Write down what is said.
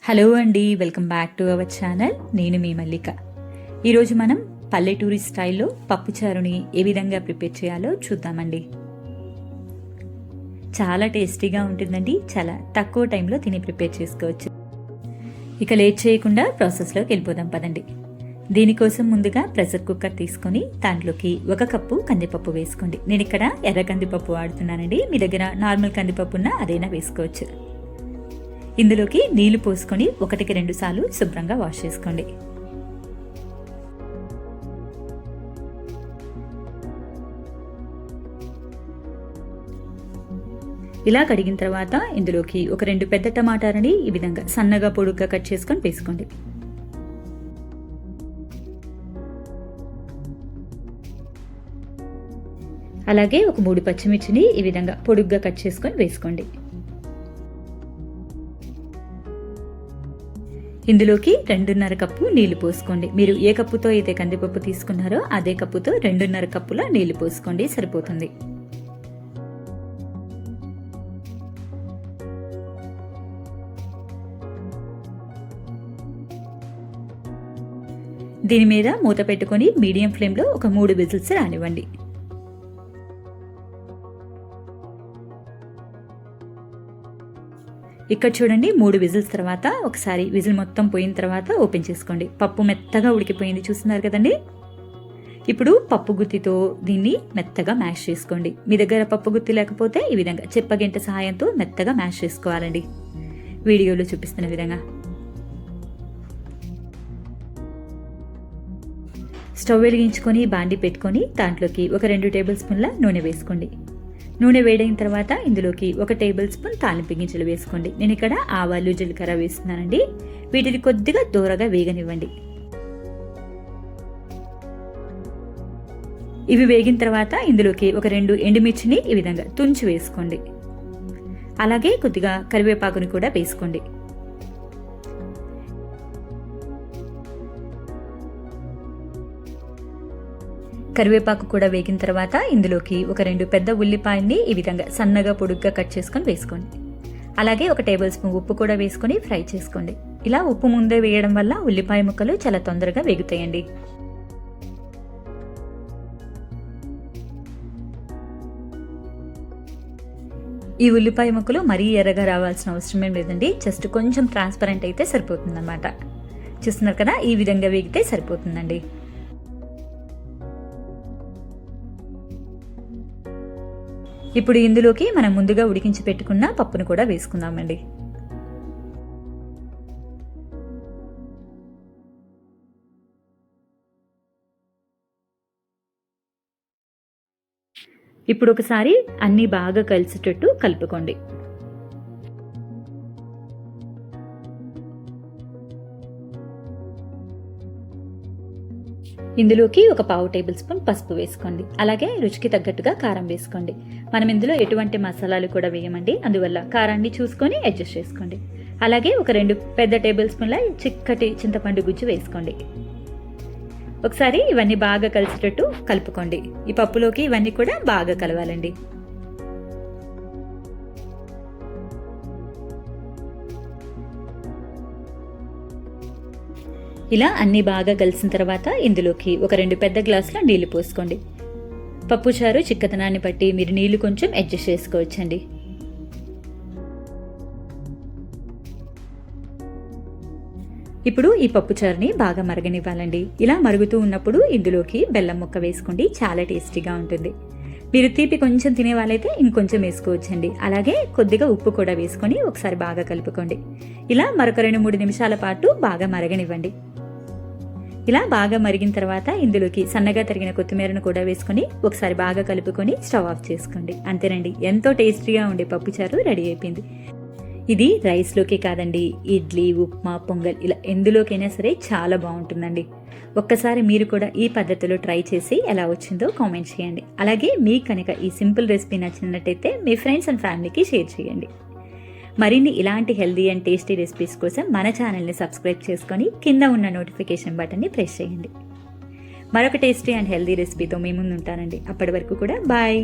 Hello అండి, welcome back to our channel. నేను మీ మల్లిక. ఈరోజు మనం పల్లెటూరి స్టైల్లో పప్పుచారుని ఏ విధంగా ప్రిపేర్ చేయాలో చూద్దామండి. చాలా టేస్టీగా ఉంటుందండి. చాలా తక్కువ టైంలో తిని ప్రిపేర్ చేసుకోవచ్చు. ఇక లేట్ చేయకుండా ప్రాసెస్లోకి వెళ్ళిపోదాం పదండి. దీనికోసం ముందుగా ప్రెషర్ కుక్కర్ తీసుకొని దాంట్లోకి 1 కప్పు కందిపప్పు వేసుకోండి. నేను ఇక్కడ ఎర్ర కందిపప్పు వాడుతున్నానండి. మీ దగ్గర నార్మల్ కందిపప్పు ఉన్నా అదైనా వేసుకోవచ్చు. ఇందులోకి నీళ్లు పోసుకొని 1కి 2 సార్లు శుభ్రంగా వాష్ చేసుకోండి. ఇలా కడిగిన తర్వాత ఇందులోకి ఒక 2 పెద్ద టమాటాలని ఈ విధంగా సన్నగా పొడుగ్గా కట్ చేసుకొని వేసుకోండి. అలాగే ఒక 3 పచ్చిమిర్చిని ఈ విధంగా పొడుగ్గా కట్ చేసుకొని వేసుకోండి. ఇందులోకి 2.5 కప్పు నీళ్లు పోసుకోండి. మీరు ఏ కప్పుతో అయితే కందిపప్పు తీసుకున్నారో అదే కప్పుతో 2.5 కప్పుల నీళ్లు పోసుకోండి, సరిపోతుంది. దీని మీద మూత పెట్టుకొని మీడియం ఫ్లేమ్లో ఒక 3 విజిల్స్ రానివ్వండి. ఇక్కడ చూడండి, 3 విజిల్స్ తర్వాత ఒకసారి విజిల్ మొత్తం పోయిన తర్వాత ఓపెన్ చేసుకోండి. పప్పు మెత్తగా ఉడికిపోయింది, చూస్తున్నారు కదండి. ఇప్పుడు పప్పు గుత్తితో దీన్ని మెత్తగా మ్యాష్ చేసుకోండి. మీ దగ్గర పప్పు గుత్తి లేకపోతే ఈ విధంగా చెప్పగంట సహాయంతో మెత్తగా మ్యాష్ చేసుకోవాలండి, వీడియోలో చూపిస్తున్న విధంగా. స్టవ్ వెలిగించుకొని బాండి పెట్టుకొని దాంట్లోకి ఒక 2 టేబుల్ స్పూన్ల నూనె వేసుకోండి. నూనె వేడైన తర్వాత ఇందులోకి 1 టేబుల్ స్పూన్ తాలింపు గింజలు వేసుకోండి. నేను ఇక్కడ ఆవాలు, జీలకర్ర వేస్తున్నానండి. వీటిని కొద్దిగా దూరగా వేగనివ్వండి. ఇవి వేగిన తర్వాత ఇందులోకి ఒక 2 ఎండుమిర్చిని ఈ విధంగా తుంచి వేసుకోండి. అలాగే కొద్దిగా కరివేపాకుని కూడా వేసుకోండి. కరివేపాకు కూడా వేగిన తర్వాత ఇందులోకి ఒక 2 పెద్ద ఉల్లిపాయల్ని ఈ విధంగా సన్నగా పొడుగ్గా కట్ చేసుకొని వేసుకోండి. అలాగే 1 టేబుల్ స్పూన్ ఉప్పు కూడా వేసుకొని ఫ్రై చేసుకోండి. ఇలా ఉప్పు ముందే వేయడం వల్ల ఉల్లిపాయ ముక్కలు చాలా తొందరగా వేగుతాయండి. ఈ ఉల్లిపాయ ముక్కలు మరీ ఎర్రగా రావాల్సిన అవసరం ఏం లేదండి. జస్ట్ కొంచెం ట్రాన్స్పరెంట్ అయితే సరిపోతుందన్నమాట. చూస్తున్నారు కదా, ఈ విధంగా వేగితే సరిపోతుందండి. ఇప్పుడు ఇందులోకి మనం ముందుగా ఉడికించి పెట్టుకున్న పప్పును కూడా వేసుకుందామండి. ఇప్పుడు ఒకసారి అన్ని బాగా కలిసేటట్టు కలుపుకోండి. ఇందులోకి ఒక 1/2 టేబుల్ స్పూన్ పసుపు వేసుకోండి. అలాగే రుచికి తగ్గట్టుగా కారం వేసుకోండి. మనం ఇందులో ఎటువంటి మసాలాలు కూడా వేయమండి, అందువల్ల కారాన్ని చూసుకొని అడ్జస్ట్ చేసుకోండి. అలాగే ఒక 2 పెద్ద టేబుల్ స్పూన్ల చిక్కటి చింతపండు గుజ్జు వేసుకోండి. ఒకసారి ఇవన్నీ బాగా కలిసేటట్టు కలుపుకోండి. ఈ పప్పులోకి ఇవన్నీ కూడా బాగా కలవాలండి. ఇలా అన్ని బాగా కలిసిన తర్వాత ఇందులోకి ఒక 2 పెద్ద గ్లాసుల నీళ్లు పోసుకోండి. పప్పుచారు చిక్కదనాన్ని బట్టి మీరు నీళ్లు కొంచెం అడ్జస్ట్ చేసుకోవచ్చండి. ఇప్పుడు ఈ పప్పుచారుని బాగా మరగనివ్వాలండి. ఇలా మరుగుతూ ఉన్నప్పుడు ఇందులోకి బెల్లం ముక్క వేసుకోండి, చాలా టేస్టీగా ఉంటుంది. మీరు తీపి కొంచెం తినే వాళ్ళైతే ఇంకొంచెం వేసుకోవచ్చండి. అలాగే కొద్దిగా ఉప్పు కూడా వేసుకొని ఒకసారి బాగా కలుపుకోండి. ఇలా మరొక 2-3 నిమిషాల పాటు బాగా మరగనివ్వండి. ఇలా బాగా మరిగిన తర్వాత ఇందులోకి సన్నగా తరిగిన కొత్తిమీరను కూడా వేసుకొని ఒకసారి బాగా కలుపుకొని స్టవ్ ఆఫ్ చేసుకోండి. అంతేనండి, ఎంతో టేస్టీగా ఉండే పప్పుచారు రెడీ అయిపోయింది. ఇది రైస్లోకి కాదండి, ఇడ్లీ, ఉప్మా, పొంగల్ ఇలా ఎందులోకైనా సరే చాలా బాగుంటుందండి. ఒక్కసారి మీరు కూడా ఈ పద్ధతిలో ట్రై చేసి ఎలా వచ్చిందో కామెంట్ చేయండి. అలాగే మీకు కనుక ఈ సింపుల్ రెసిపీ నచ్చినట్టయితే మీ ఫ్రెండ్స్ అండ్ ఫ్యామిలీకి షేర్ చేయండి. మరిన్ని ఇలాంటి హెల్దీ అండ్ టేస్టీ రెసిపీస్ కోసం మన ఛానల్ని సబ్స్క్రైబ్ చేసుకొని కింద ఉన్న నోటిఫికేషన్ బటన్ని ప్రెస్ చేయండి. మరొక టేస్టీ అండ్ హెల్దీ రెసిపీతో మీ ముందు ఉంటానండి. అప్పటి వరకు కూడా బాయ్.